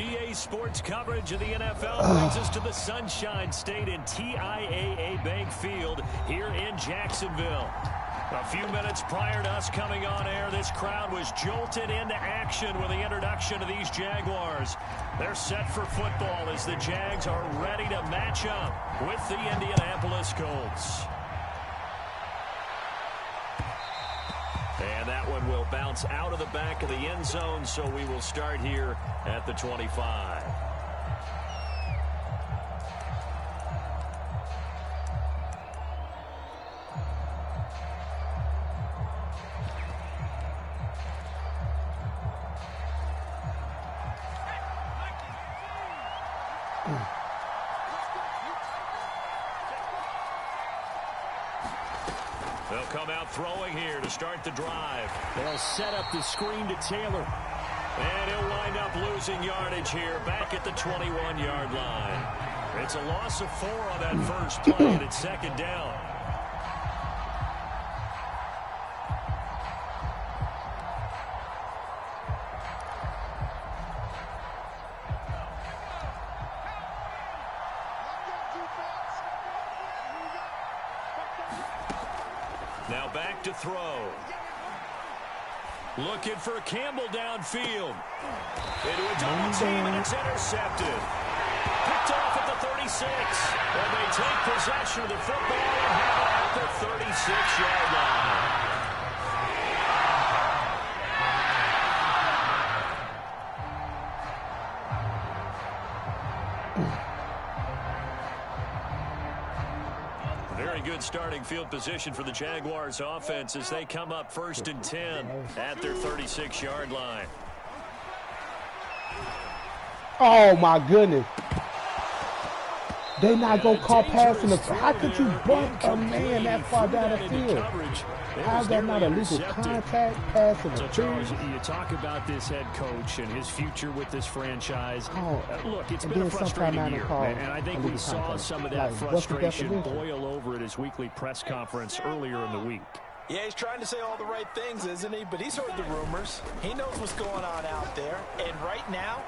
EA Sports coverage of the NFL brings us to the Sunshine State in TIAA Bank Field here in Jacksonville. A few minutes prior to us coming on air, this crowd was jolted into action with the introduction of these Jaguars. They're set for football as the Jags are ready to match up with the Indianapolis Colts. And that one will bounce out of the back of the end zone, so we will start here at the 25. They'll come out throwing here to start the drive. They'll set up the screen to Taylor. And he'll wind up losing yardage here back at the 21-yard line. It's a loss of 4 on that first play, and it's second down. Now back to throw. Looking for Campbell downfield. Into a double team, and it's intercepted. Picked off at the 36. And they take possession of the football and have it at the 36-yard line. Very good starting field position for the Jaguars offense as they come up 1st and 10 at their 36-yard line. Oh, my goodness. They not going to call passing the... How could you bump a man that far down the field? How is that not a legal contact, passing the Charles, you talk about this head coach and his future with this franchise. Look, it's been a frustrating year, and I think we saw some of that frustration boil over at his weekly press conference earlier in the week. Yeah, he's trying to say all the right things, isn't he? But he's heard the rumors. He knows what's going on out there. And right now,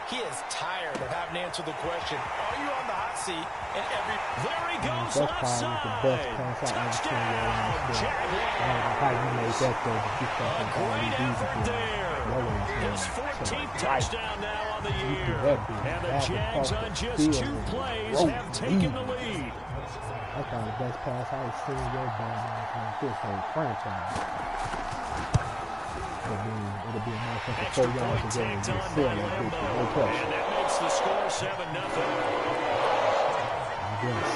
he is tired of having to answer the question, are you on the hot seat? And there he goes, left side. Touchdown, Jaguars. A great effort there. His 14th touchdown now on the year. And the Jags on just 2 plays have taken the lead. That's probably the best pass I've seen your ball like this whole franchise. It'll be a motherfucker 4 yards away and just seal that bitch with no touch. And that makes the score 7-0. I guess.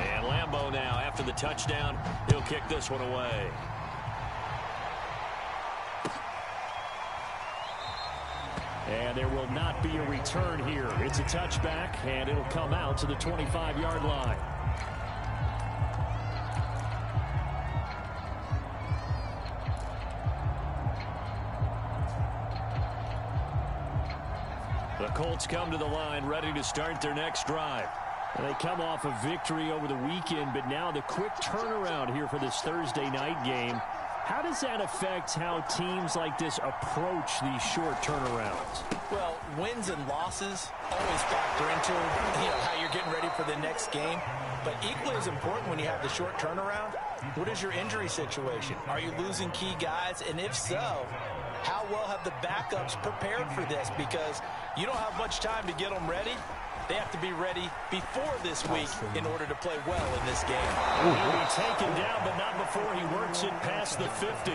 And Lambeau now, after the touchdown, he'll kick this one away. And there will not be a return here. It's a touchback, and it'll come out to the 25-yard line. The Colts come to the line, ready to start their next drive. And they come off a victory over the weekend, but now the quick turnaround here for this Thursday night game. How does that affect how teams like this approach these short turnarounds? Well, wins and losses always factor into how you're getting ready for the next game. But equally as important when you have the short turnaround, what is your injury situation? Are you losing key guys? And if so, how well have the backups prepared for this? Because you don't have much time to get them ready. They have to be ready before this week in order to play well in this game. He'll be taken down, but not before he works it past the 50.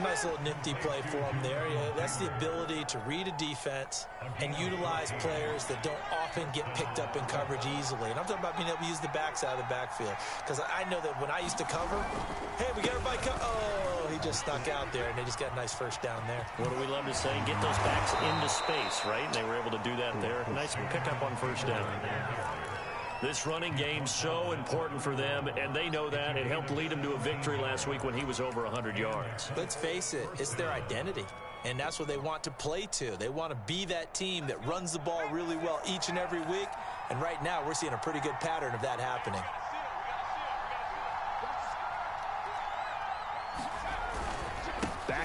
Nice little nifty play for him there. Yeah, that's the ability to read a defense and utilize players that don't often get picked up in coverage easily. And I'm talking about being able to use the backs out of the backfield. Because I know that when I used to cover, hey, we got everybody oh, he just snuck out there, and they just got a nice first down there. What do we love to say? Get those backs into space, right? And they were able to do that there. Nice pickup on first down. This running game so important for them, and they know that. It helped lead them to a victory last week when he was over 100 yards. Let's face it, it's their identity, and that's what they want to play to. They want to be that team that runs the ball really well each and every week, and right now we're seeing a pretty good pattern of that happening.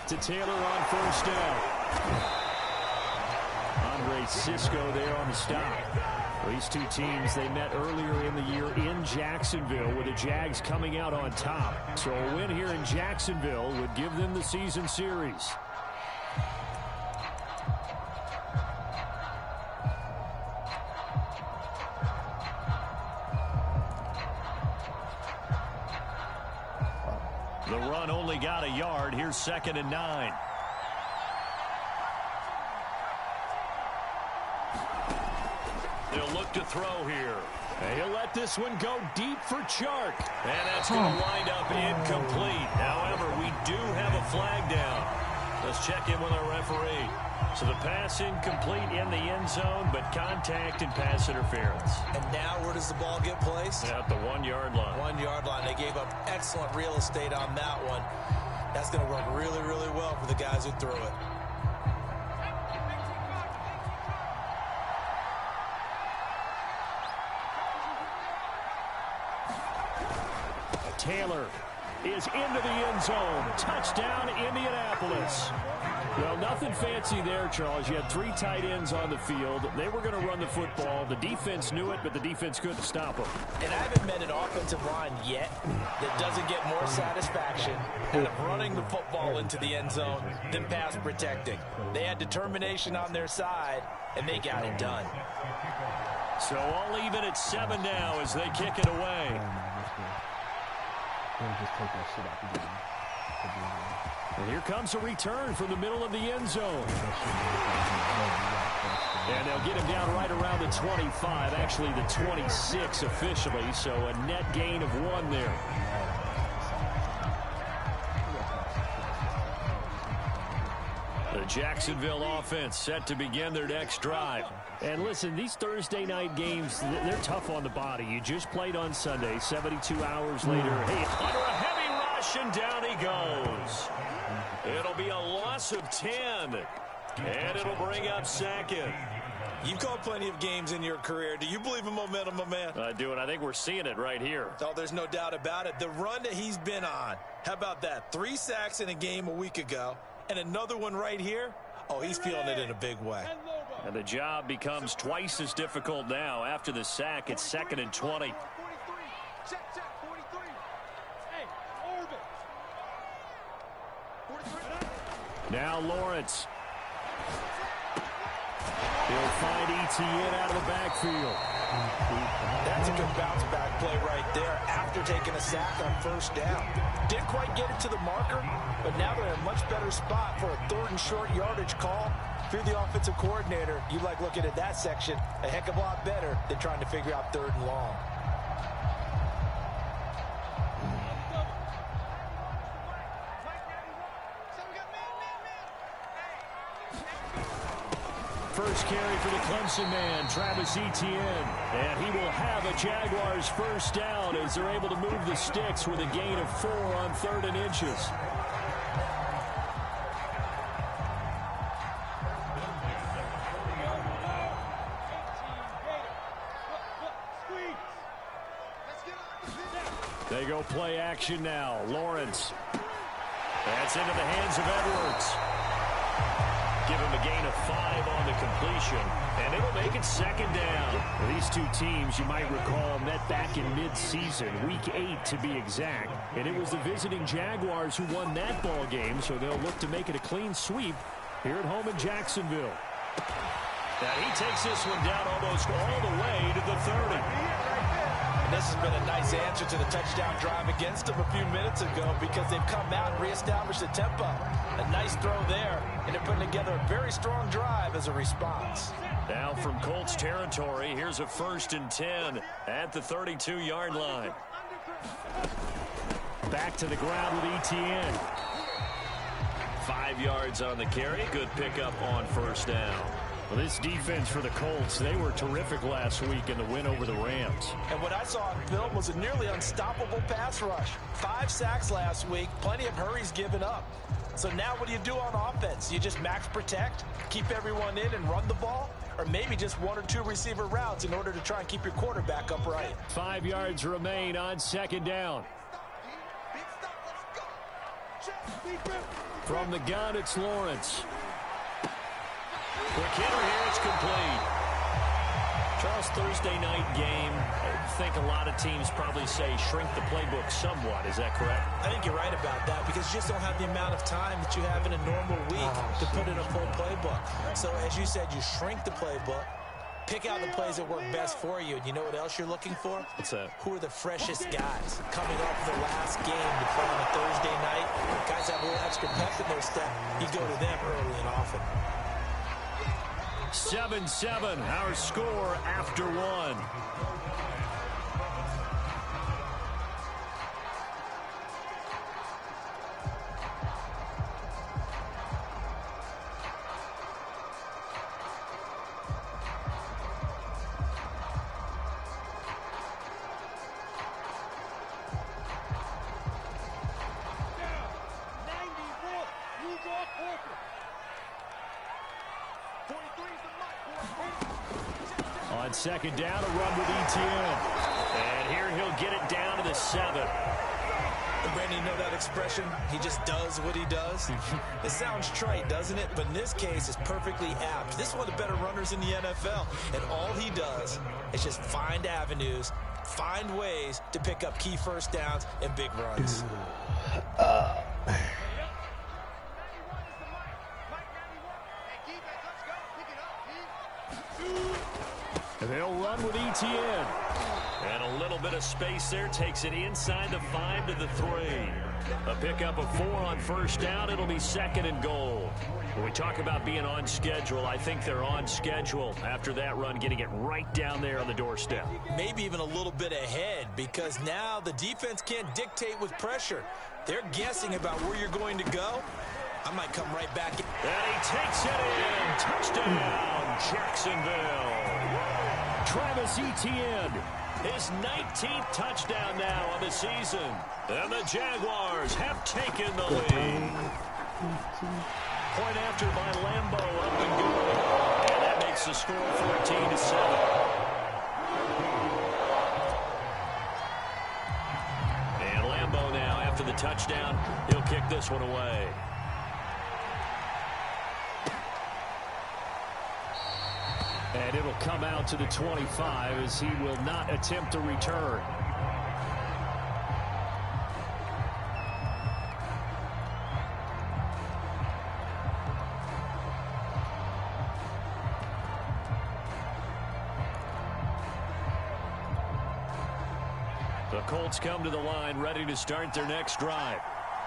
to Taylor on first down. Andre Cisco there on the stop. These two teams, they met earlier in the year in Jacksonville with the Jags coming out on top. So a win here in Jacksonville would give them the season series. The run only got a yard. Here's 2nd and 9. They'll look to throw here. And he'll let this one go deep for Chark. And that's going to wind up incomplete. However, we do have a flag down. Let's check in with our referee. So the pass incomplete in the end zone, but contact and pass interference. And now where does the ball get placed? At the 1-yard line. 1-yard line. They gave up excellent real estate on that one. That's going to work really, really well for the guys who threw it. Taylor is into the end zone. Touchdown, Indianapolis. Well, nothing fancy there, Charles. You had 3 tight ends on the field. They were going to run the football. The defense knew it, but the defense couldn't stop them. And I haven't met an offensive line yet that doesn't get more satisfaction out of running the football into the end zone than pass protecting. They had determination on their side, and they got it done. So all even at 7 now as they kick it away. And here comes a return from the middle of the end zone. And they'll get him down right around the 25, actually the 26 officially, so a net gain of 1 there. The Jacksonville offense set to begin their next drive. And listen, these Thursday night games, they're tough on the body. You just played on Sunday, 72 hours later. Hey, under a heavy rush, and down he goes. It'll be a loss of 10. And it'll bring up 2nd. You've called plenty of games in your career. Do you believe in momentum, my man? I do, and I think we're seeing it right here. Oh, there's no doubt about it. The run that he's been on, how about that? 3 sacks in a game a week ago, and another one right here. Oh, he's feeling it in a big way. And the job becomes twice as difficult now. After the sack, it's 2nd and 20. Now Lawrence. He'll find Etienne out of the backfield. That's a good bounce-back play right there after taking a sack on first down. Didn't quite get it to the marker, but now they're in a much better spot for a 3rd and short yardage call. If you're the offensive coordinator, you like looking at that section a heck of a lot better than trying to figure out 3rd and long. First carry for the Clemson man, Travis Etienne. And he will have a Jaguars first down as they're able to move the sticks with a gain of 4 on 3rd and inches. They go play action now. Lawrence. That's into the hands of Edwards. Give him a gain of 5 on the completion, and it'll make it 2nd down. These two teams, you might recall, met back in mid-season, week 8 to be exact, and it was the visiting Jaguars who won that ball game, so they'll look to make it a clean sweep here at home in Jacksonville. Now he takes this one down almost all the way to the 30. And this has been a nice answer to the touchdown drive against them a few minutes ago because they've come out and reestablished the tempo. A nice throw there, and they're putting together a very strong drive as a response. Now from Colts territory, here's a 1st and 10 at the 32-yard line. Back to the ground with Etienne. 5 yards on the carry. Good pickup on first down. Well, this defense for the Colts, they were terrific last week in the win over the Rams. And what I saw on film was a nearly unstoppable pass rush. 5 sacks last week, plenty of hurries given up. So now what do you do on offense? You just max protect, keep everyone in and run the ball? Or maybe just 1 or 2 receiver routes in order to try and keep your quarterback upright. 5 yards remain on 2nd down. From the gun, it's Lawrence. Quick hitter here, it's complete. Charles, Thursday night game, I think a lot of teams probably say shrink the playbook somewhat. Is that correct? I think you're right about that because you just don't have the amount of time that you have in a normal week to put in a full playbook. So as you said, you shrink the playbook, pick out the plays that work best for you. And you know what else you're looking for? What's that? Who are the freshest guys coming off the last game to play on a Thursday night? Guys have a little extra pep in their step. You go to them early and often. 7-7, our score after one. On second down, a run with Etienne. And here he'll get it down to the 7. Brandon, you know that expression? He just does what he does. It sounds trite, doesn't it? But in this case, it's perfectly apt. This is one of the better runners in the NFL. And all he does is just find avenues, find ways to pick up key first downs and big runs. They'll run with Etienne. And a little bit of space there takes it inside the 5 to the 3. A pickup of 4 on first down. It'll be 2nd and goal. When we talk about being on schedule, I think they're on schedule after that run, getting it right down there on the doorstep. Maybe even a little bit ahead because now the defense can't dictate with pressure. They're guessing about where you're going to go. I might come right back. And he takes it in. Touchdown, Jacksonville. Travis Etienne, his 19th touchdown now on the season. And the Jaguars have taken the lead. Point after by Lambo, up and good. And that makes the score 14-7. And Lambo now, after the touchdown, he'll kick this one away. And it'll come out to the 25 as he will not attempt to return. The Colts come to the line, ready to start their next drive.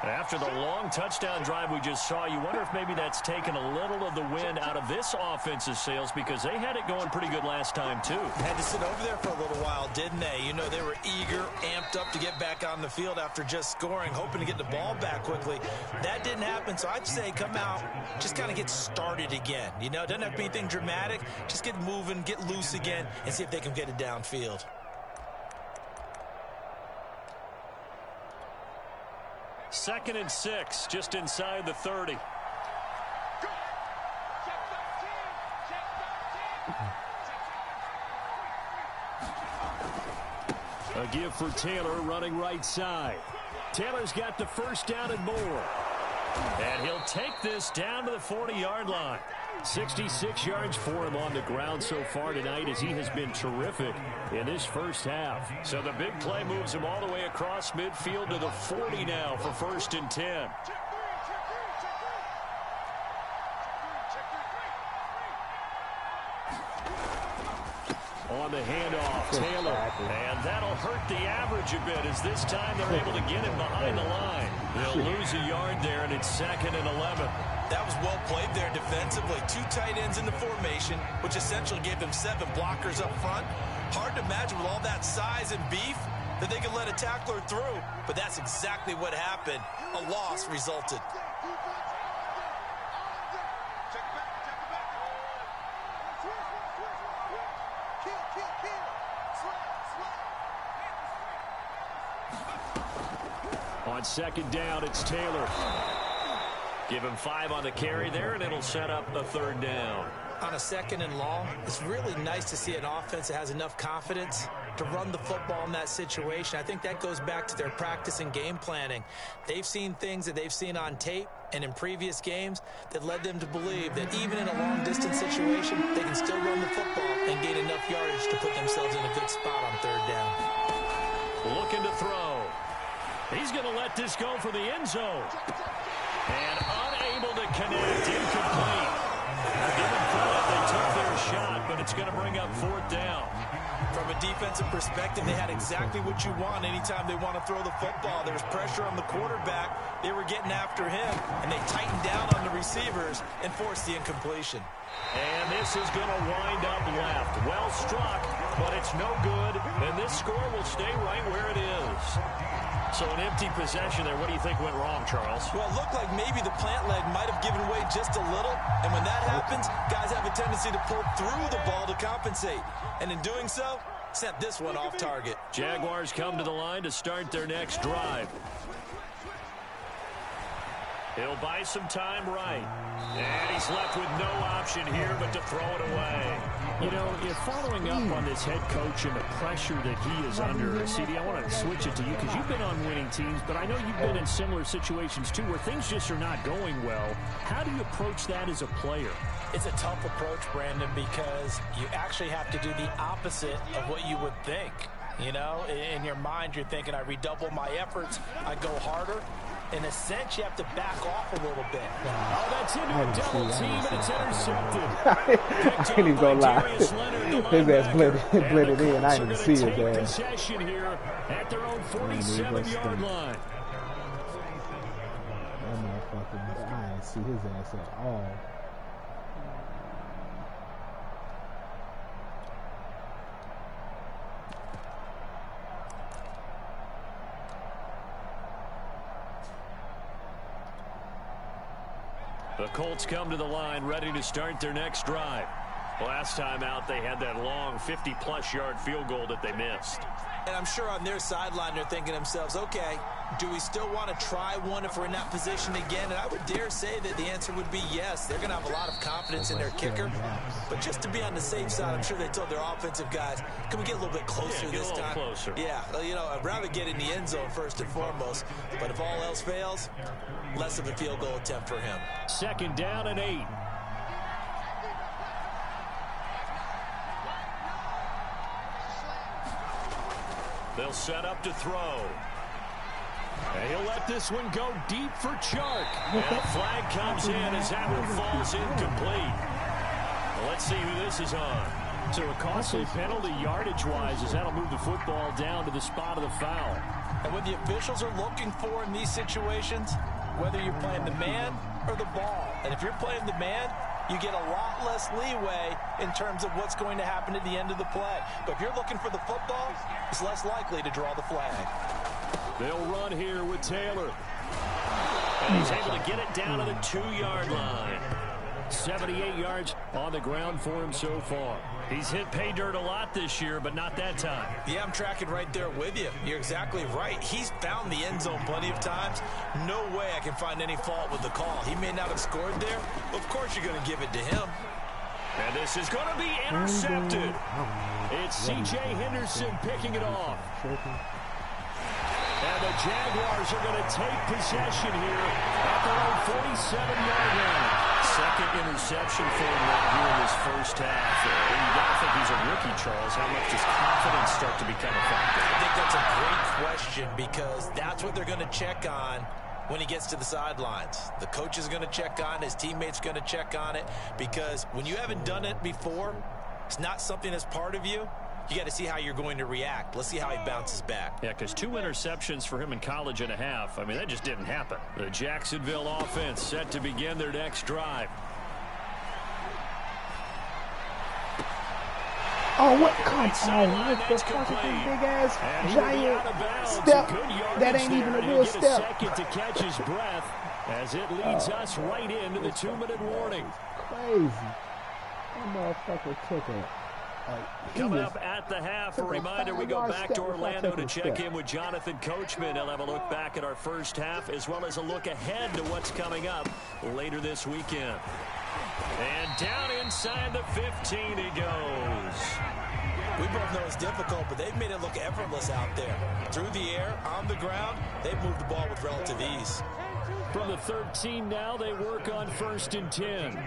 After the long touchdown drive we just saw, you wonder if maybe that's taken a little of the wind out of this offensive sails because they had it going pretty good last time, too. Had to sit over there for a little while, didn't they? You know, they were eager, amped up to get back on the field after just scoring, hoping to get the ball back quickly. That didn't happen, so I'd say come out, just kind of get started again. You know, it doesn't have to be anything dramatic. Just get moving, get loose again, and see if they can get it downfield. Second and 6, just inside the 30. A give for Taylor running right side. Taylor's got the first down and more. And he'll take this down to the 40-yard line. 66 yards for him on the ground so far tonight as he has been terrific in this first half. So the big play moves him all the way across midfield to the 40 now for 1st and 10. On the handoff, Taylor. And that'll hurt the average a bit as this time they're able to get him behind the line. They'll lose a yard there, and it's 2nd and 11. That was well played there defensively. 2 tight ends in the formation, which essentially gave them 7 blockers up front. Hard to imagine with all that size and beef that they could let a tackler through. But that's exactly what happened. A loss resulted. On second down, it's Taylor. Give him 5 on the carry there, and it'll set up a 3rd down. on a 2nd and long, it's really nice to see an offense that has enough confidence to run the football in that situation. I think that goes back to their practice and game planning. They've seen things that they've seen on tape and in previous games that led them to believe that even in a long-distance situation, they can still run the football and gain enough yardage to put themselves in a good spot on 3rd down. Looking to throw. He's going to let this go for the end zone. And unable to connect, incomplete. Give them credit, they took their shot, but it's going to bring up 4th down. From a defensive perspective, they had exactly what you want anytime they want to throw the football. There's pressure on the quarterback. They were getting after him, and they tightened down on the receivers and forced the incompletion. And this is going to wind up left. Well struck, but it's no good, and this score will stay right where it is. So an empty possession there. What do you think went wrong, Charles? Well, it looked like maybe the plant leg might have given way just a little. And when that happens, guys have a tendency to pull through the ball to compensate. And in doing so, sent this one off target. Jaguars come to the line to start their next drive. He'll buy some time right. And he's left with no option here but to throw it away. You know, if following up on this head coach and the pressure that he is under, CD, I want to switch it to you because you've been on winning teams, but I know you've been in similar situations too where things just are not going well. How do you approach that as a player? It's a tough approach, Brandon, because you actually have to do the opposite of what you would think. You know, in your mind, you're thinking, I redouble my efforts, I go harder. In a sense, you have to back off a little bit. Oh, that's into a double team, and it's intercepted. I ain't even gonna lie. His ass blended in. I didn't even see his ass. Possession here at their own 47-yard line. That motherfucker, I didn't see his ass at all. The Colts come to the line ready to start their next drive. Last time out, they had that long 50-plus yard field goal that they missed. And I'm sure on their sideline, they're thinking to themselves, okay, do we still want to try one if we're in that position again? And I would dare say that the answer would be yes. They're going to have a lot of confidence in their kicker. But just to be on the safe side, I'm sure they told their offensive guys, can we get a little bit closer this time? Closer. Yeah, you know, I'd rather get in the end zone first and foremost. But if all else fails, less of a field goal attempt for him. 2nd down and 8. They'll set up to throw. And he'll let this one go deep for Chark. And a flag comes in as that one falls incomplete. Well, let's see who this is on. So a costly penalty yardage-wise as that'll move the football down to the spot of the foul. And what the officials are looking for in these situations, whether you're playing the man or the ball. And if you're playing the man, you get a lot less leeway in terms of what's going to happen at the end of the play. But if you're looking for the football, it's less likely to draw the flag. They'll run here with Taylor. And he's able to get it down to the 2-yard line. 78 yards on the ground for him so far. He's hit pay dirt a lot this year, but not that time. Yeah, I'm tracking right there with you. You're exactly right. He's found the end zone plenty of times. No way I can find any fault with the call. He may not have scored there, but of course you're going to give it to him. And this is going to be intercepted. It's C.J. Henderson picking it off. And the Jaguars are going to take possession here at their own 47-yard line. Second interception for him right here in this first half. And you got to think he's a rookie, Charles. How much does confidence start to become a factor? I think that's a great question because that's what they're going to check on when he gets to the sidelines. The coach is going to check on it. His teammates going to check on it because when you haven't done it before, it's not something that's part of you. You got to see how you're going to react. Let's see how he bounces back. Yeah, because 2 interceptions for him in college and a half. I mean, that just didn't happen. The Jacksonville offense set to begin their next drive. Oh, what? Come on. What the fuck is this big-ass giant step? That ain't even a real step. Second to catch his breath as it leads us right into the 2-minute warning. Crazy. That motherfucker took it. Coming up at the half, a reminder, we go back to Orlando to check in with Jonathan Coachman. He'll have a look back at our first half as well as a look ahead to what's coming up later this weekend. And down inside the 15 he goes. We both know it's difficult, but they've made it look effortless out there. Through the air, on the ground, they've moved the ball with relative ease. From the 13 now, they work on 1st and 10.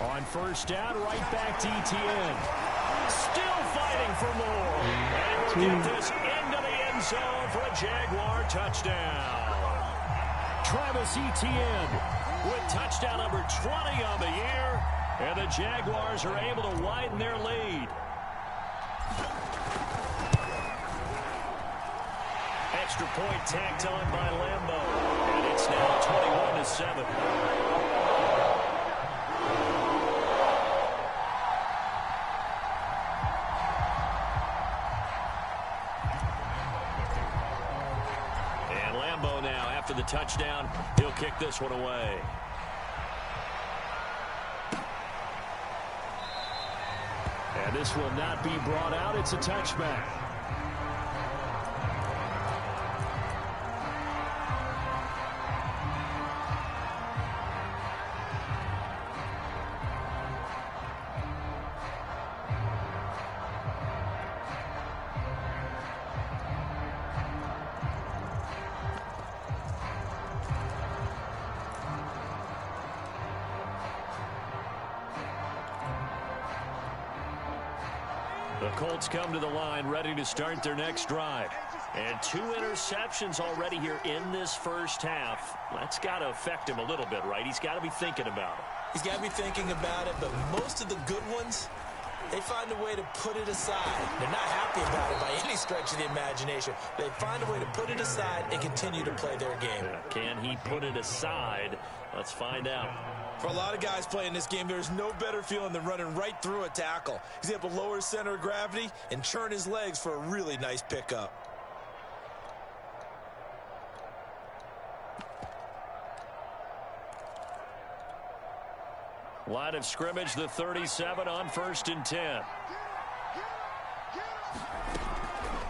On 1st down, right back to ETN. Still fighting for more. And he will get this into the end zone for a Jaguar touchdown. Travis Etienne with touchdown number 20 on the year. And the Jaguars are able to widen their lead. Extra point tacked on by Lambeau. And it's now 21-7. And Lambeau now, after the touchdown, he'll kick this one away. And this will not be brought out. It's a touchback. The Colts come to the line ready to start their next drive. And 2 interceptions already here in this first half. That's got to affect him a little bit, right? He's got to be thinking about it. He's got to be thinking about it, but most of the good ones, they find a way to put it aside. They're not happy about it by any stretch of the imagination. They find a way to put it aside and continue to play their game. Can he put it aside? Let's find out. For a lot of guys playing this game, there's no better feeling than running right through a tackle. He's able to lower his center of gravity and churn his legs for a really nice pickup. Line of scrimmage, the 37 on 1st and 10.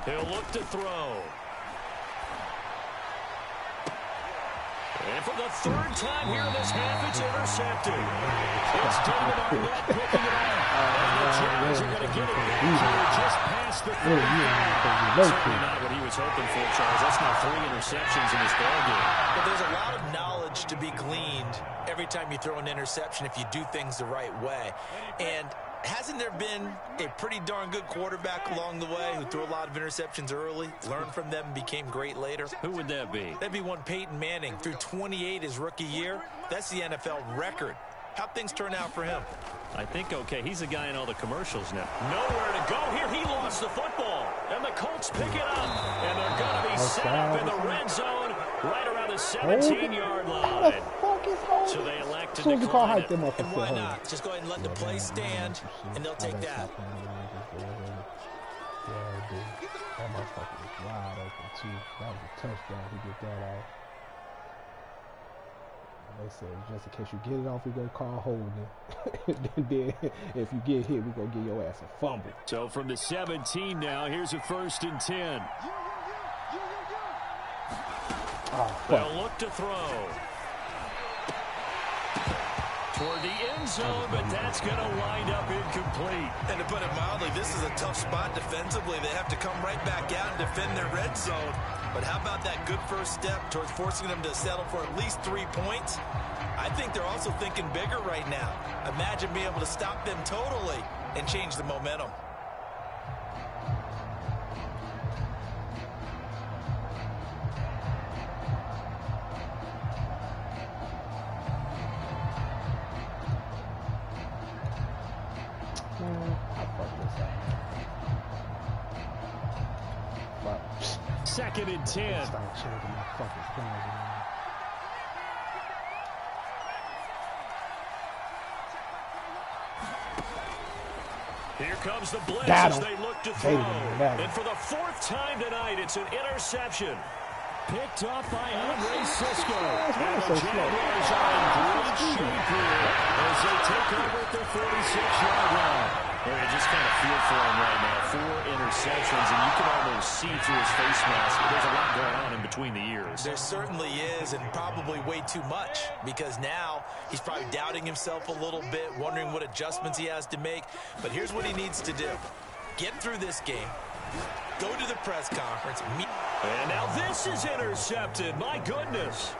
He'll look to throw. And for the 3rd time here in this half, it's intercepted. It's David Arnett picking it up. And the Jags are going to get it just past the 30. Certainly not what he was hoping for, Charles. That's not 3 interceptions in this ballgame. But there's a lot of knowledge to be gleaned every time you throw an interception if you do things the right way. And hasn't there been a pretty darn good quarterback along the way who threw a lot of interceptions early, learned from them, and became great later? Who would that be? That'd be one Peyton Manning. Threw 28 his rookie year. That's the NFL record. How'd things turn out for him? I think okay. He's a guy in all the commercials now. Nowhere to go here. He lost the football. And the Colts pick it up. And they're going to be set up in the red zone right around the 17-yard line. So they elect to decline it. And why not? Just go ahead and let the play stand, and they'll take that. That motherfucker was wide open, too. That was a touchdown. He get that off. They said, just in case you get it off, we're going to call holding. Then if you get hit, we're going to give your ass a fumble. So from the 17 now, here's a 1st and 10. They'll look to throw. Toward the end zone, but that's going to wind up incomplete. And to put it mildly, this is a tough spot defensively. They have to come right back out and defend their red zone. But how about that good first step towards forcing them to settle for at least 3 points? I think they're also thinking bigger right now. Imagine being able to stop them totally and change the momentum. Second and 10. Here comes the blitz as they look to throw. And for the 4th time tonight, it's an interception. Picked off by Andre Cisco. And the Jaguars are in great shape here as they take over at the 46-yard line. You just kind of feel for him right now. 4 interceptions, and you can almost see through his face mask. There's a lot going on in between the ears. There certainly is, and probably way too much, because now he's probably doubting himself a little bit, wondering what adjustments he has to make. But here's what he needs to do. Get through this game. Go to the press conference. And now this is intercepted. My goodness.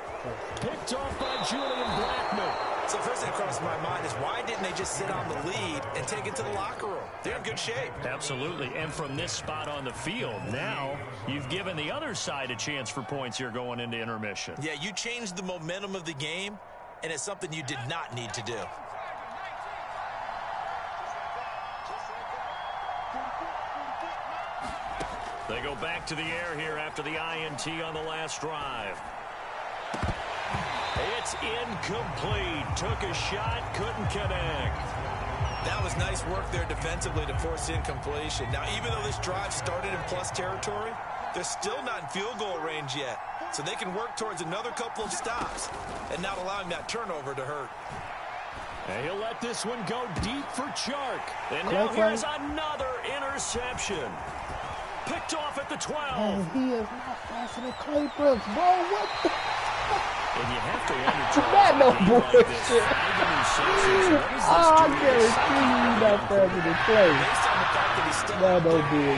Picked off by Julian Blackman. So first thing that crosses my mind is why didn't they just sit on the lead and take it to the locker room? They're in good shape. Absolutely. And from this spot on the field, now you've given the other side a chance for points here going into intermission. Yeah, you changed the momentum of the game, and it's something you did not need to do. They go back to the air here after the INT on the last drive. It's incomplete. Took a shot, couldn't connect. That was nice work there defensively to force incompletion. Now, even though this drive started in plus territory, they're still not in field goal range yet. So they can work towards another couple of stops and not allowing that turnover to hurt. And he'll let this one go deep for Chark. And now here's another interception. Picked off at the 12. And he is not faster than Clay Brooks, bro. What the? And you have to wonder, That no bullshit. I guarantee you he's not faster than Clay. Based on the fact that he's still That don't do it.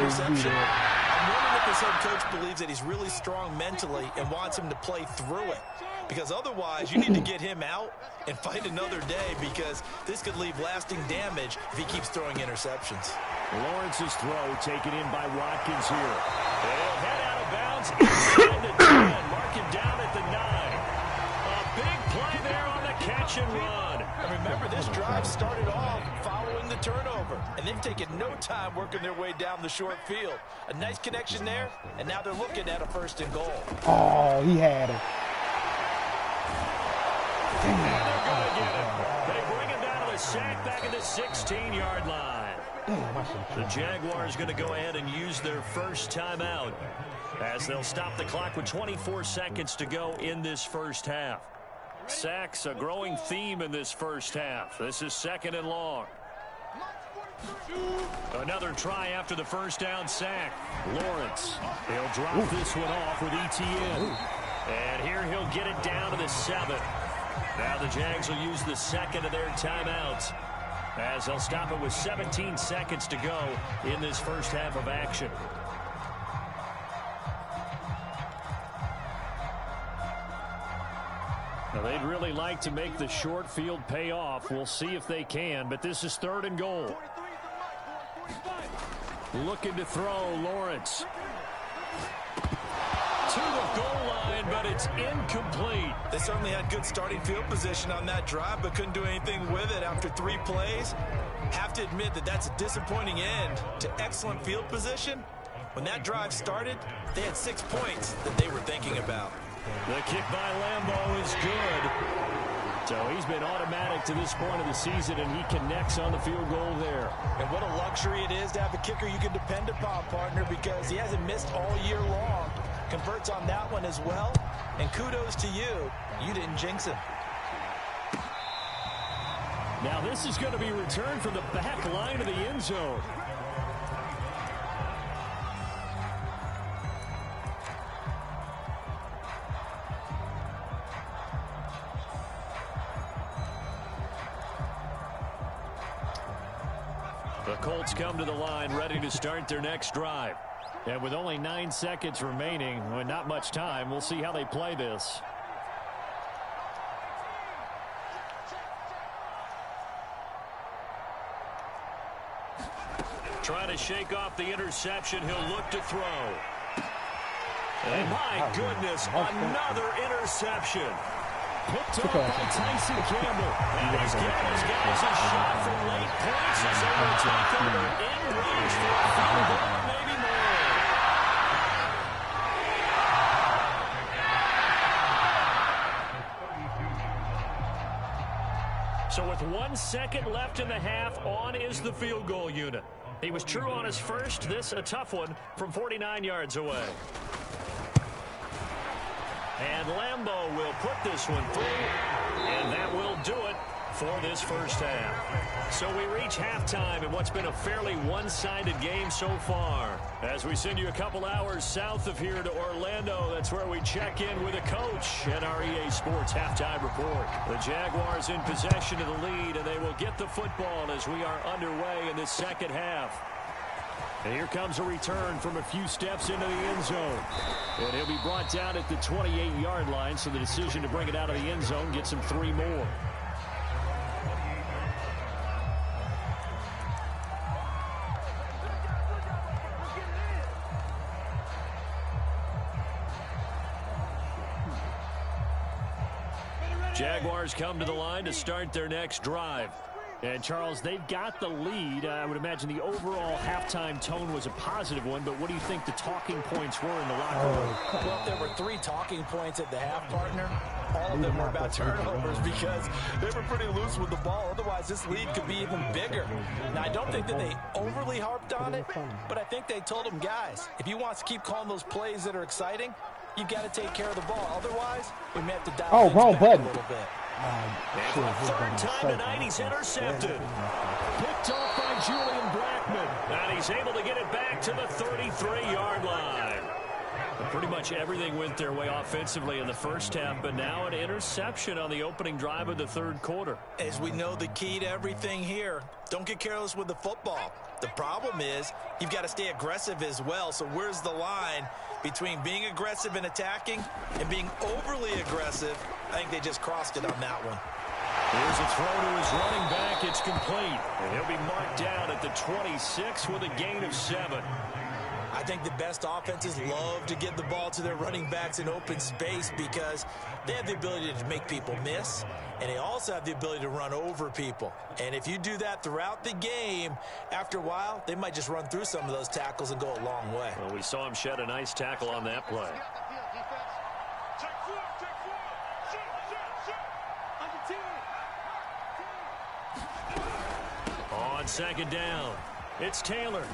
interception, I'm wondering if this head coach believes that he's really strong mentally and wants him to play through it. Because otherwise, you need to get him out and fight another day, because this could leave lasting damage if he keeps throwing interceptions. Lawrence's throw taken in by Watkins here. They'll head out of bounds inside the 10. Mark him down at the 9. A big play there on the catch and run. And remember, this drive started off following the turnover, and they've taken no time working their way down the short field. A nice connection there, and now they're looking at a 1st and goal. Oh, he had it. And they're going to get him. They bring him down to the sack back at the 16-yard line. The Jaguars going to go ahead and use their first timeout as they'll stop the clock with 24 seconds to go in this first half. Sacks, a growing theme in this first half. This is 2nd and long. Another try after the first down sack. Lawrence, he'll drop this one off with ETN. And here he'll get it down to the 7. Now the Jags will use the 2nd of their timeouts as they'll stop it with 17 seconds to go in this first half of action. Now they'd really like to make the short field pay off. We'll see if they can, but this is 3rd and goal. Looking to throw, Lawrence. To the goal line, but it's incomplete. They certainly had good starting field position on that drive, but couldn't do anything with it after 3 plays. Have to admit that that's a disappointing end to excellent field position. When that drive started, they had 6 points that they were thinking about. The kick by Lambeau is good. So he's been automatic to this point of the season, and he connects on the field goal there. And what a luxury it is to have a kicker you can depend upon, partner, because he hasn't missed all year long. Converts on that one as well. And kudos to you. You didn't jinx him. Now this is going to be returned from the back line of the end zone. The Colts come to the line ready to start their next drive. And with only 9 seconds remaining, with not much time, we'll see how they play this. Trying to shake off the interception. He'll look to throw. And my goodness, another interception. Picked up by Tyson Campbell. And he's giving his guys a shot for late points as they will take over in range for a field goal, maybe more. So with 1 second left in the half, on is the field goal unit. He was true on his first. This a tough one from 49 yards away. And Lambeau will put this one through, and that will do it for this first half. So we reach halftime in what's been a fairly one-sided game so far. As we send you a couple hours south of here to Orlando, that's where we check in with a coach at our EA Sports Halftime Report. The Jaguars in possession of the lead, and they will get the football as we are underway in the second half. And here comes a return from a few steps into the end zone. And he'll be brought down at the 28-yard line, so the decision to bring it out of the end zone gets him 3 more. Jaguars come to the line to start their next drive. And, Charles, they've got the lead. I would imagine the overall halftime tone was a positive one, but what do you think the talking points were in the locker room? Well, there were 3 talking points at the half, partner. All of them were about turnovers because they were pretty loose with the ball. Otherwise, this lead could be even bigger. Now, I don't think that they overly harped on it, but I think they told them, guys, if you want to keep calling those plays that are exciting, you've got to take care of the ball. Otherwise, we may have to dial things back a little bit. And for the third time tonight, he's intercepted. Picked off by Julian Blackman. And he's able to get it back to the 33-yard line. But pretty much everything went their way offensively in the first half, but now an interception on the opening drive of the third quarter. As we know, the key to everything here, don't get careless with the football. The problem is you've got to stay aggressive as well. So where's the line between being aggressive and attacking and being overly aggressive? I think they just crossed it on that one. Here's a throw to his running back. It's complete. And he'll be marked down at the 26 with a gain of 7. I think the best offenses love to get the ball to their running backs in open space because they have the ability to make people miss, and they also have the ability to run over people. And if you do that throughout the game, after a while, they might just run through some of those tackles and go a long way. Well, we saw him shed a nice tackle on that play. On second down, it's Taylor.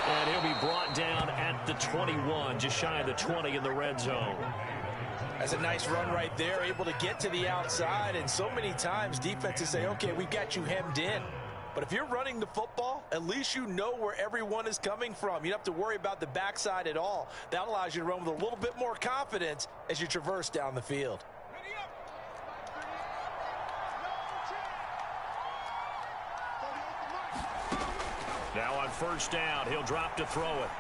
And he'll be brought down at the 21, just shy of the 20 in the red zone. That's a nice run right there, able to get to the outside. And so many times defenses say, okay, we've got you hemmed in. But if you're running the football, at least you know where everyone is coming from. You don't have to worry about the backside at all. That allows you to run with a little bit more confidence as you traverse down the field. Now on first down, he'll drop to throw it.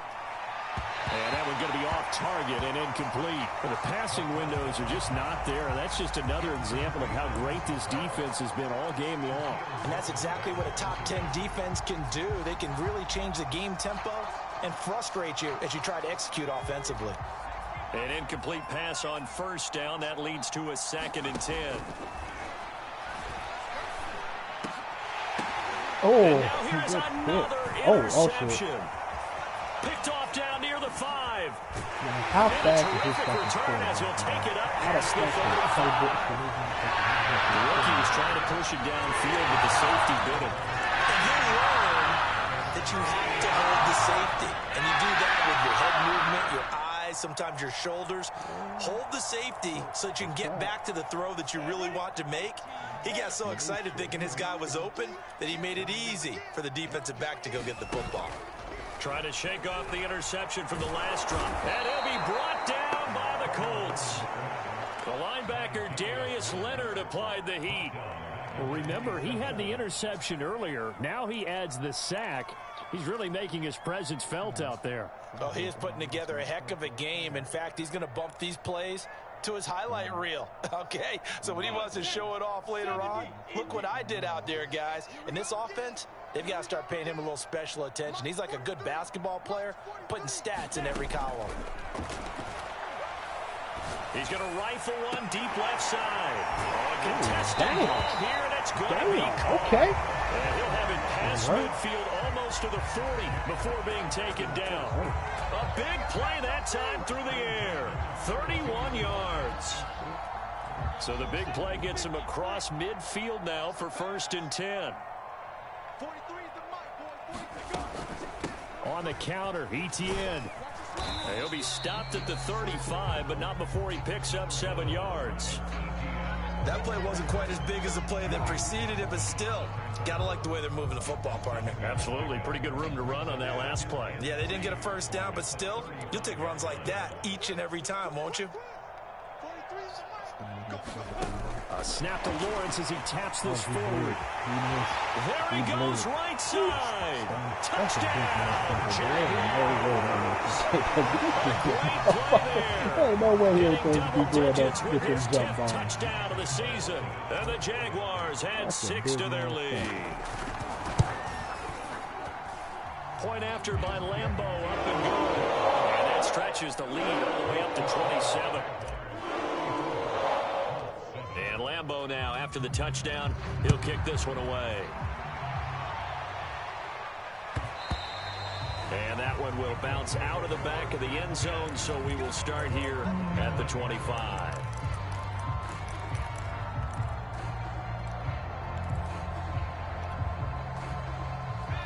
And that one's going to be off target and incomplete. But the passing windows are just not there. That's just another example of how great this defense has been all game long. And that's exactly what a top 10 defense can do. They can really change the game tempo and frustrate you as you try to execute offensively. An incomplete pass on first down. That leads to a 2nd and 10. Oh, and now here's another interception. Picked off down near the 5. How fast is this return as he'll take it up past the 35. The rookie was trying to push it downfield, but the safety bit him. And you learn that you have to hold the safety. And you do that with your head movement, your eyes, sometimes your shoulders. Hold the safety so that you can get back to the throw that you really want to make. He got so excited thinking his guy was open that he made it easy for the defensive back to go get the football. Trying to shake off the interception from the last drop. And he'll be brought down by the Colts. The linebacker Darius Leonard applied the heat. Well, remember, he had the interception earlier. Now he adds the sack. He's really making his presence felt out there. Oh, he is putting together a heck of a game. In fact, he's going to bump these plays to his highlight reel, okay? So when he wants to show it off later on, look what I did out there, guys. In this offense, they've got to start paying him a little special attention. He's like a good basketball player, putting stats in every column. He's going to rifle one deep left side. Oh, contested ball here, and it's going to be caught. Okay. And he'll have it past midfield almost to the 40 before being taken down. A big play that time through the air. 31 yards. So the big play gets him across midfield now for 1st and 10. On the counter, Etienne. He'll be stopped at the 35, but not before he picks up 7 yards. That play wasn't quite as big as the play that preceded it, but still, got to like the way they're moving the football, partner. Absolutely. Pretty good room to run on that last play. Yeah, they didn't get a first down, but still, you'll take runs like that each and every time, won't you? A snap to Lawrence as he taps this forward. There he goes, right side. Touchdown, Jaguars. Ain't no way he'll be doing that. With his 10th touchdown of the season. And the Jaguars add 6 to their lead. Point after by Lambeau, up and good. And that stretches the lead all the way up to 27. And Lambeau now, after the touchdown, he'll kick this one away. And that one will bounce out of the back of the end zone, so we will start here at the 25.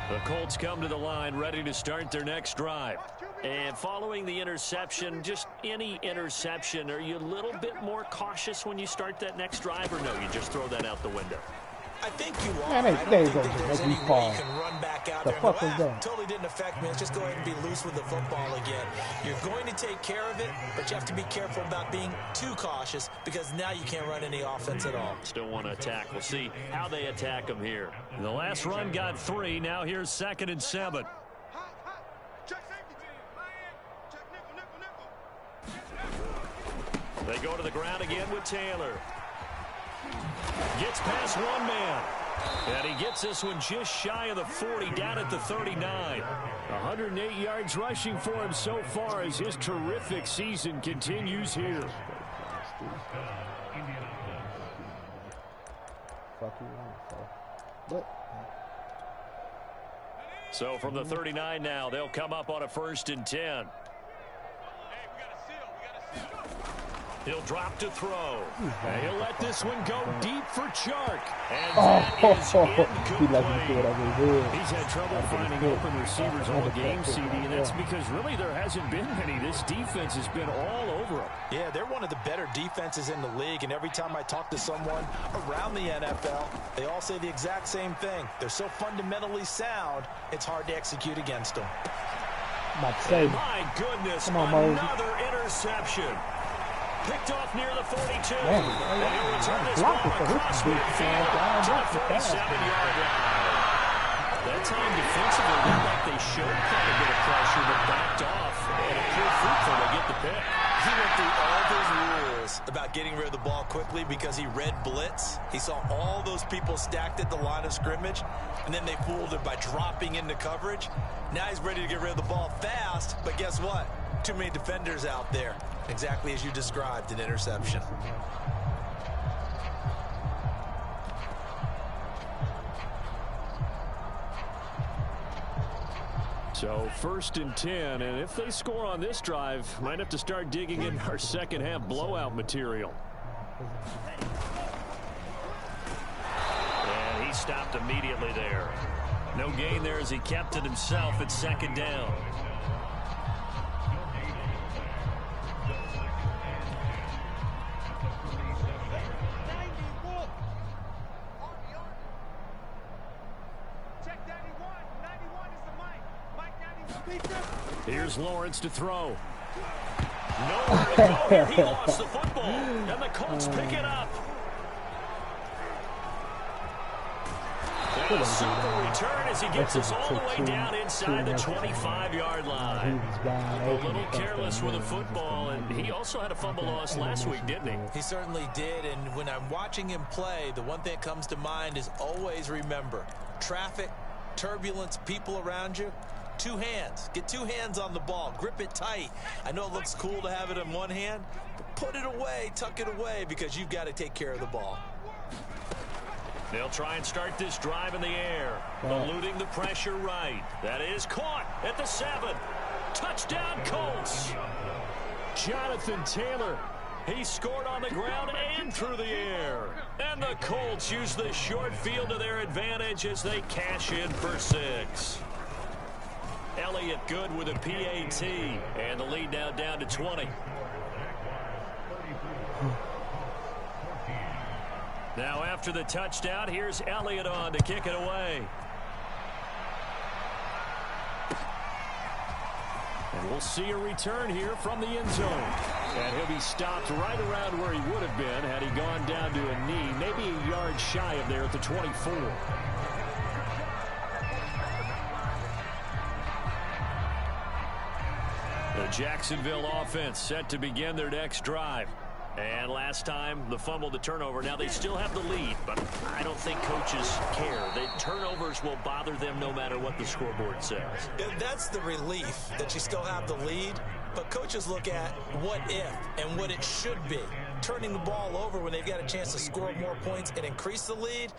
The Colts come to the line, ready to start their next drive. And following the interception, just any interception, are you a little bit more cautious when you start that next drive, or no, you just throw that out the window? I think you are. Man, I don't think that there's any way you can run back out there and go, totally didn't affect me. Let's just go ahead and be loose with the football again. You're going to take care of it, but you have to be careful about being too cautious because now you can't run any offense at all. Still want to attack. We'll see how they attack them here. The last run got 3. Now here's 2nd and 7. They go to the ground again with Taylor. Gets past one man. And he gets this one just shy of the 40, down at the 39. 108 yards rushing for him so far as his terrific season continues here. So from the 39 now, they'll come up on a 1st and 10. He'll drop to throw. And he'll let this one go deep for Chark. And that is incomplete. He's had trouble finding open receivers all game, CD, and that's because really there hasn't been many. This defense has been all over him. Yeah, they're one of the better defenses in the league, and every time I talk to someone around the NFL, they all say the exact same thing. They're so fundamentally sound, it's hard to execute against them. My goodness, another interception. Picked off near the 42. And he'll return this ball across midfield to the 47-yard line. That time defensively looked like they showed quite a bit of pressure, but backed off. And it proved fruitful to get the pick. He went through all those rules about getting rid of the ball quickly because he read blitz. He saw all those people stacked at the line of scrimmage, and then they fooled him by dropping into coverage. Now he's ready to get rid of the ball fast, but guess what? Too many defenders out there. Exactly as you described, an interception. So 1st and 10, and if they score on this drive, might have to start digging in our second half blowout material. And he stopped immediately there. No gain there as he kept it himself at 2nd down. Here's Lawrence to throw. Nowhere to go here. He lost the football. And the Colts pick it up. And a super return as he gets us all the way down inside the 25-yard line. A little careless with the football, and he also had a fumble loss last week, didn't he? He certainly did, and when I'm watching him play, the one thing that comes to mind is always remember, traffic, turbulence, people around you. 2 hands. Get 2 hands on the ball. Grip it tight. I know it looks cool to have it in one hand, but put it away, tuck it away, because you've got to take care of the ball. They'll try and start this drive in the air. Eluding the pressure right. That is caught at the 7. Touchdown, Colts. Jonathan Taylor. He scored on the ground and through the air. And the Colts use the short field to their advantage as they cash in for 6. Elliott good with a PAT. And the lead now down to 20. Now after the touchdown, here's Elliott on to kick it away. And we'll see a return here from the end zone. And he'll be stopped right around where he would have been had he gone down to a knee, maybe a yard shy of there at the 24. The Jacksonville offense set to begin their next drive. And last time, the fumble, the turnover. Now they still have the lead, but I don't think coaches care. The turnovers will bother them no matter what the scoreboard says. That's the relief that you still have the lead, but coaches look at what if and what it should be. Turning the ball over when they've got a chance to score more points and increase the lead,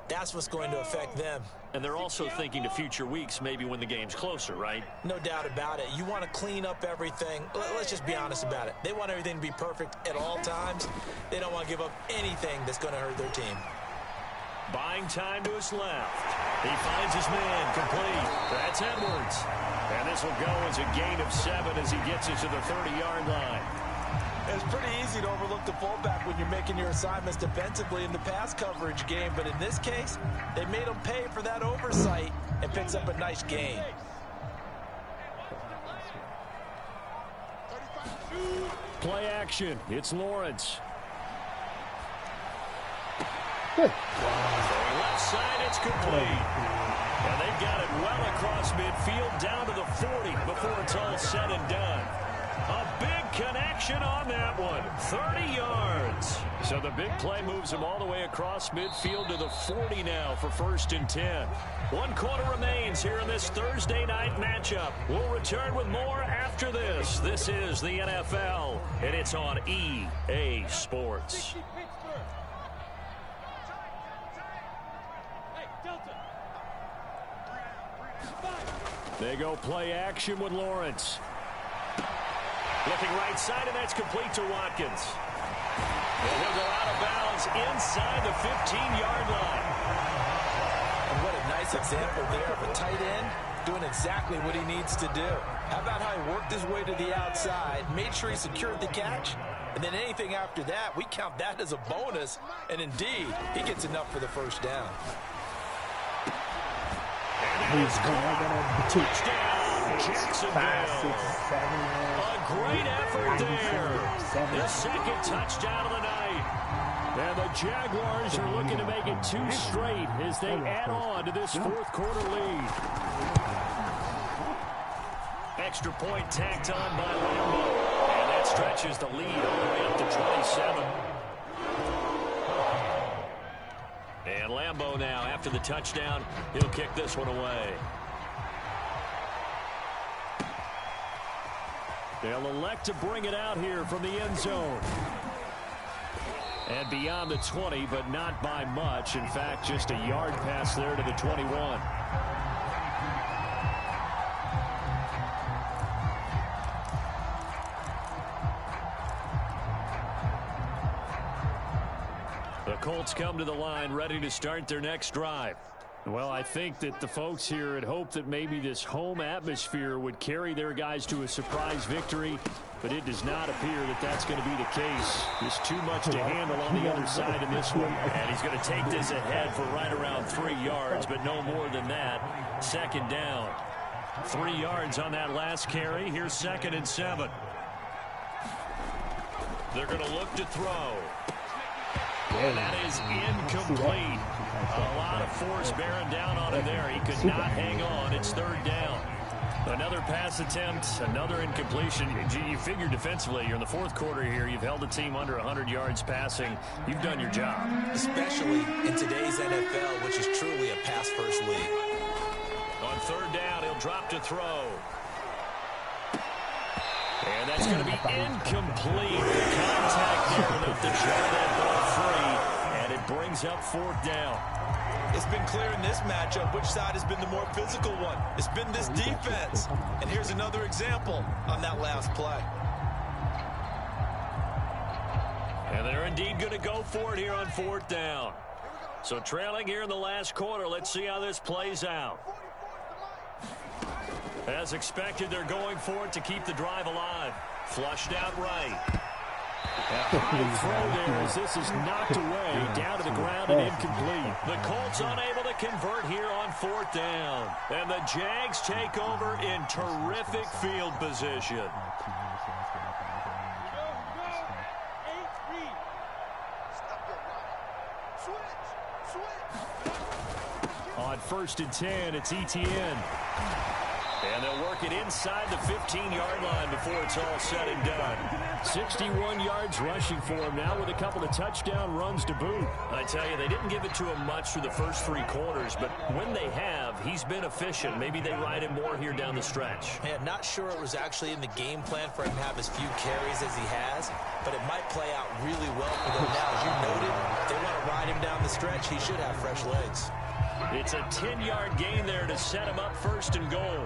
that's what's going to affect them. And they're also thinking to future weeks, maybe when the game's closer, right? No doubt about it. You want to clean up everything. Let's just be honest about it. They want everything to be perfect at all times. They don't want to give up anything that's going to hurt their team. Buying time to his left. He finds his man complete. That's Edwards. And this will go as a gain of 7 as he gets it to the 30-yard line. It's pretty easy to overlook the fullback when you're making your assignments defensively in the pass coverage game, but in this case, they made him pay for that oversight and picks up a nice gain. Play action. It's Lawrence. Good. Left side, it's complete. And they've got it well across midfield down to the 40 before it's all said and done. A big connection on that one. 30 yards. So the big play moves him all the way across midfield to the 40 now for 1st and 10. 1 quarter remains here in this Thursday night matchup. We'll return with more after this. This is the NFL, and it's on EA Sports. They go play action with Lawrence. Looking right side, and that's complete to Watkins. And he'll go out of bounds inside the 15-yard line. And what a nice example there of a tight end doing exactly what he needs to do. How about how he worked his way to the outside, made sure he secured the catch, and then anything after that, we count that as a bonus. And indeed, he gets enough for the first down. Touchdown, Jacksonville. 5, 6, 7, A great effort there. The second touchdown of the night. And the Jaguars are looking to make it 2 straight as they add on to this 4th quarter lead. Extra point tacked on by Lambo. And that stretches the lead all the way up to 27. And Lambo now, after the touchdown, he'll kick this one away. They'll elect to bring it out here from the end zone. And beyond the 20, but not by much. In fact, just a yard pass there to the 21. The Colts come to the line ready to start their next drive. Well, I think that the folks here had hoped that maybe this home atmosphere would carry their guys to a surprise victory, but it does not appear that that's going to be the case. There's too much to handle on the other side in this one. And he's going to take this ahead for right around 3 yards, but no more than that. 2nd down. 3 yards on that last carry. Here's 2nd and 7. They're going to look to throw. And that is incomplete. A lot of force bearing down on him there. He could not hang on. It's 3rd down. Another pass attempt, another incompletion. You figure defensively, you're in the 4th quarter here. You've held the team under 100 yards passing. You've done your job. Especially in today's NFL, which is truly a pass-first league. On 3rd down, he'll drop to throw. And that's going to be incomplete. Contact there enough to try that ball free. And it brings up 4th down. It's been clear in this matchup which side has been the more physical one. It's been this defense. And here's another example on that last play. And they're indeed going to go for it here on 4th down. So trailing here in the last quarter. Let's see how this plays out. As expected, they're going for it to keep the drive alive. Flushed out right. High throw there as this is knocked away, down to the ground and incomplete. The Colts unable to convert here on 4th down. And the Jags take over in terrific field position. On 1st and 10, it's ETN. And they'll work it inside the 15-yard line before it's all said and done. 61 yards rushing for him now with a couple of touchdown runs to boot. I tell you, they didn't give it to him much through the first 3 quarters, but when they have, he's been efficient. Maybe they ride him more here down the stretch. Yeah, not sure it was actually in the game plan for him to have as few carries as he has, but it might play out really well for them now. As you noted, if they want to ride him down the stretch, he should have fresh legs. It's a 10-yard gain there to set him up 1st and goal.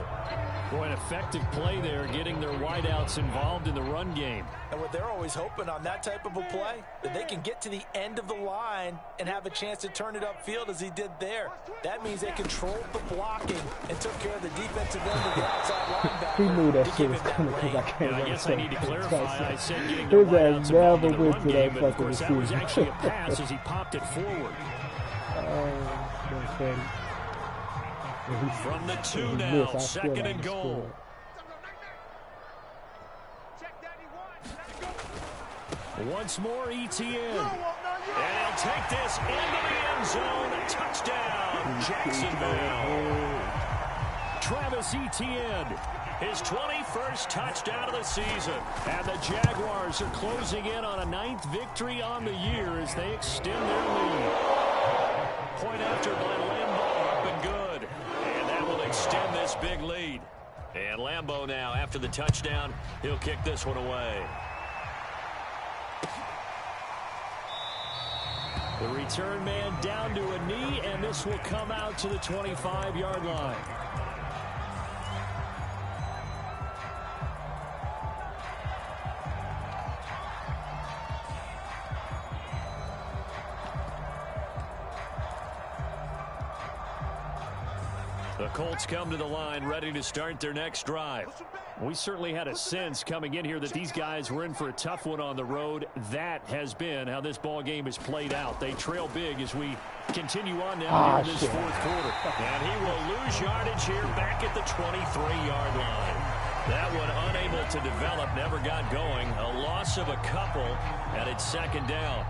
Boy, an effective play there, getting their wideouts involved in the run game. And what they're always hoping on that type of a play, that they can get to the end of the line and have a chance to turn it upfield as he did there. That means they controlled the blocking and took care of the defensive end of the outside linebacker. He knew that shit was coming because I can't I guess I need to clarify. I said getting his the ass wideouts involved in never the went run to game, that but of fucking course that was receiver. actually a pass as he popped it forward. That's funny. From the 2 now, 2nd and goal. Once more, ETN. And he'll take this into the end zone. Touchdown, Jacksonville. Travis Etienne, his 21st touchdown of the season. And the Jaguars are closing in on a 9th victory on the year as they extend their lead. Point after by Lambeau, up and good. And that will extend this big lead. And Lambeau now, after the touchdown, he'll kick this one away. The return man down to a knee, and this will come out to the 25-yard line. The Colts come to the line ready to start their next drive. We certainly had a sense coming in here that these guys were in for a tough one on the road. That has been how this ball game has played out. They trail big as we continue on now in this 4th quarter. And he will lose yardage here back at the 23-yard line. That one unable to develop, never got going. A loss of a couple, and it's 2nd down.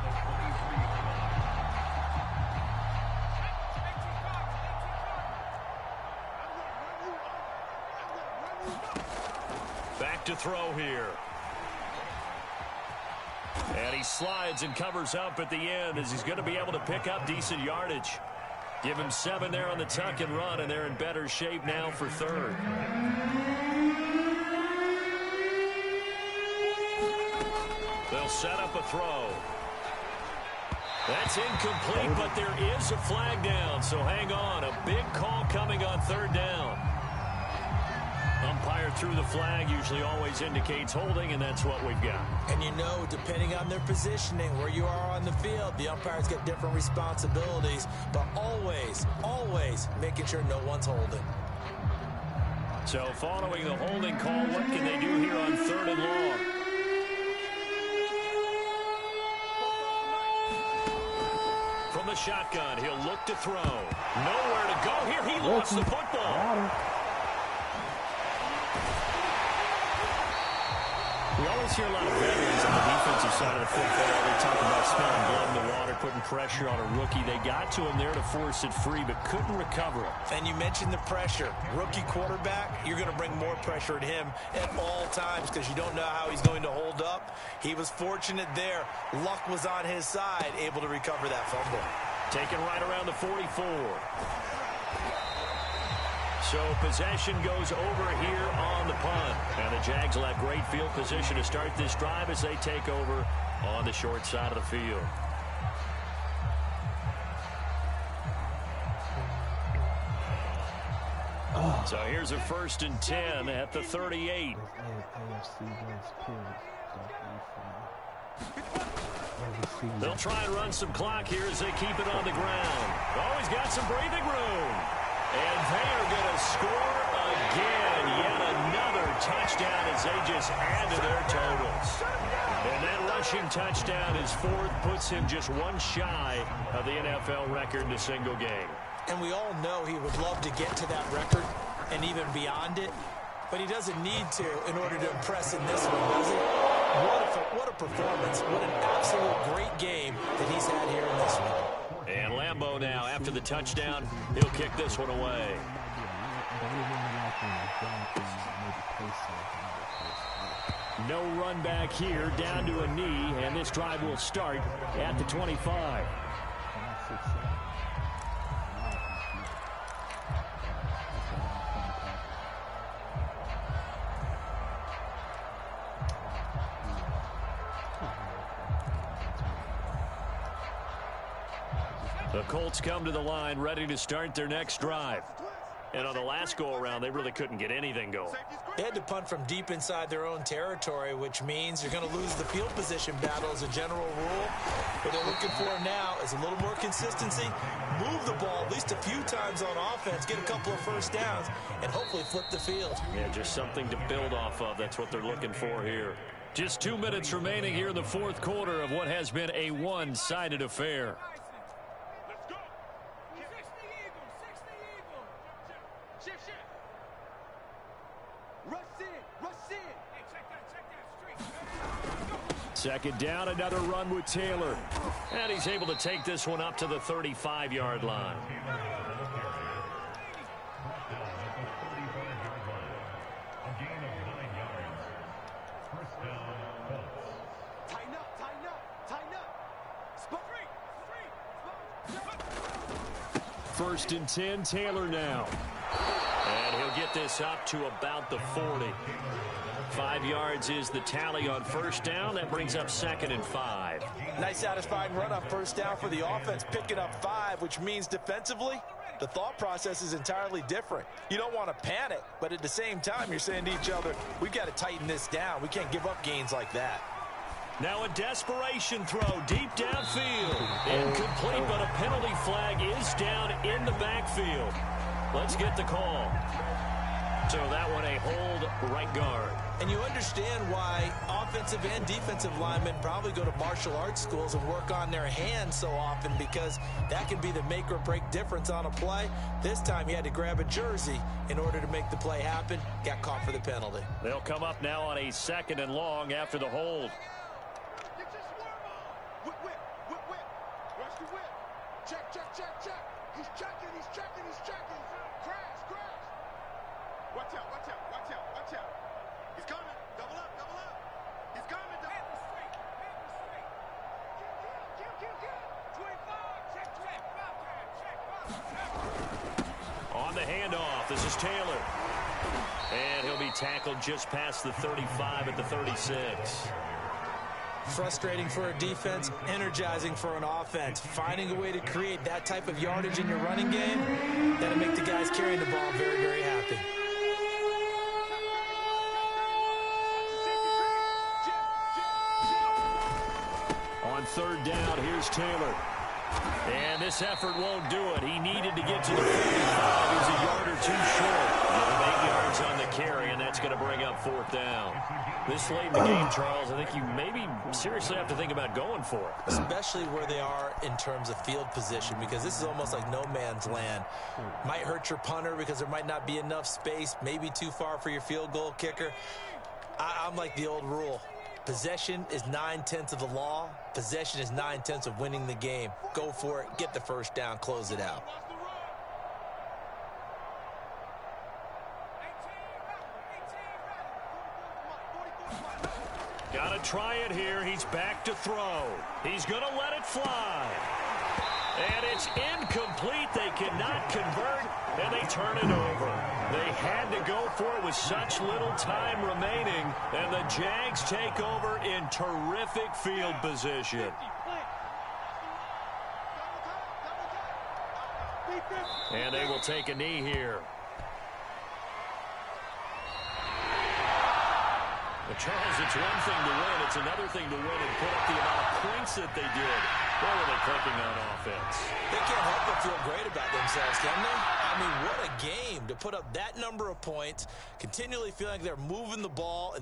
Back to throw here. And he slides and covers up at the end as he's going to be able to pick up decent yardage. Give him 7 there on the tuck and run, and they're in better shape now for 3rd. They'll set up a throw. That's incomplete, but there is a flag down, so hang on. A big call coming on 3rd down. Umpire threw the flag, usually always indicates holding, and that's what we've got. And you know, depending on their positioning, where you are on the field, the umpires get different responsibilities, but always making sure no one's holding. So following the holding call, what can they do here on 3rd and long? From the shotgun, he'll look to throw. Nowhere to go here. He lost the football. We always hear a lot of veterans on the defensive side of the football. They talk about smelling blood in the water, putting pressure on a rookie. They got to him there to force it free, but couldn't recover it. And you mentioned the pressure. Rookie quarterback, you're going to bring more pressure at him at all times because you don't know how he's going to hold up. He was fortunate there. Luck was on his side, able to recover that fumble. Taken right around the 44. So possession goes over here on the punt. And the Jags will have great field position to start this drive as they take over on the short side of the field. So here's a 1st and 10 at the 38. They'll try and run some clock here as they keep it on the ground. Oh, he's got some breathing room. And they are going to score again. Yet another touchdown as they just add to their totals. And that rushing touchdown, his fourth, puts him just one shy of the NFL record in a single game. And we all know he would love to get to that record and even beyond it, but he doesn't need to in order to impress in this one, does he? What a performance. What an absolute great game that he's had here in this one. And Lambeau now, after the touchdown, he'll kick this one away. No run back here, down to a knee, and this drive will start at the 25. The Colts come to the line, ready to start their next drive. And on the last go-around, they really couldn't get anything going. They had to punt from deep inside their own territory, which means you're going to lose the field position battle as a general rule. What they're looking for now is a little more consistency, move the ball at least a few times on offense, get a couple of first downs, and hopefully flip the field. Yeah, just something to build off of. That's what they're looking for here. Just 2 minutes remaining here in the fourth quarter of what has been a one-sided affair. Second down, another run with Taylor. And he's able to take this one up to the 35-yard line. First and 10, Taylor now. And he'll get this up to about the 40. 5 yards is the tally on first down. That brings up 2nd and 5. Nice satisfying run on first down for the offense, picking up 5, which means defensively, the thought process is entirely different. You don't want to panic, but at the same time, you're saying to each other, we've got to tighten this down. We can't give up gains like that. Now a desperation throw deep downfield. Incomplete, but a penalty flag is down in the backfield. Let's get the call. So that one a hold right guard. And you understand why offensive and defensive linemen probably go to martial arts schools and work on their hands so often, because that can be the make or break difference on a play. This time he had to grab a jersey in order to make the play happen. Got caught for the penalty. They'll come up now on a 2nd and long after the hold. On the handoff, this is Taylor. And he'll be tackled just past the 35 at the 36. Frustrating for a defense, energizing for an offense. Finding a way to create that type of yardage in your running game, that'll make the guys carrying the ball very, very happy. On third down, here's Taylor. And this effort won't do it. He needed to get to the 45. He's a yard or two short. 8 yards on the carry, and that's going to bring up 4th down. This late in the game, Charles, I think you maybe seriously have to think about going for it. Especially where they are in terms of field position, because this is almost like no man's land. Might hurt your punter because there might not be enough space, maybe too far for your field goal kicker. I'm like the old rule. Possession is 9/10 of the law. Possession is 9/10 of winning the game. Go for it. Get the first down. Close it out. Got to try it here. He's back to throw. He's going to let it fly. And it's incomplete. They cannot convert, and they turn it over. They had to go for it with such little time remaining, and the Jags take over in terrific field position. And they will take a knee here. Well, Charles, it's one thing to win. It's another thing to win and put up the amount of points that they did. What were they clicking on offense? They can't help but feel great about themselves, can they? I mean, what a game to put up that number of points, continually feeling like they're moving the ball.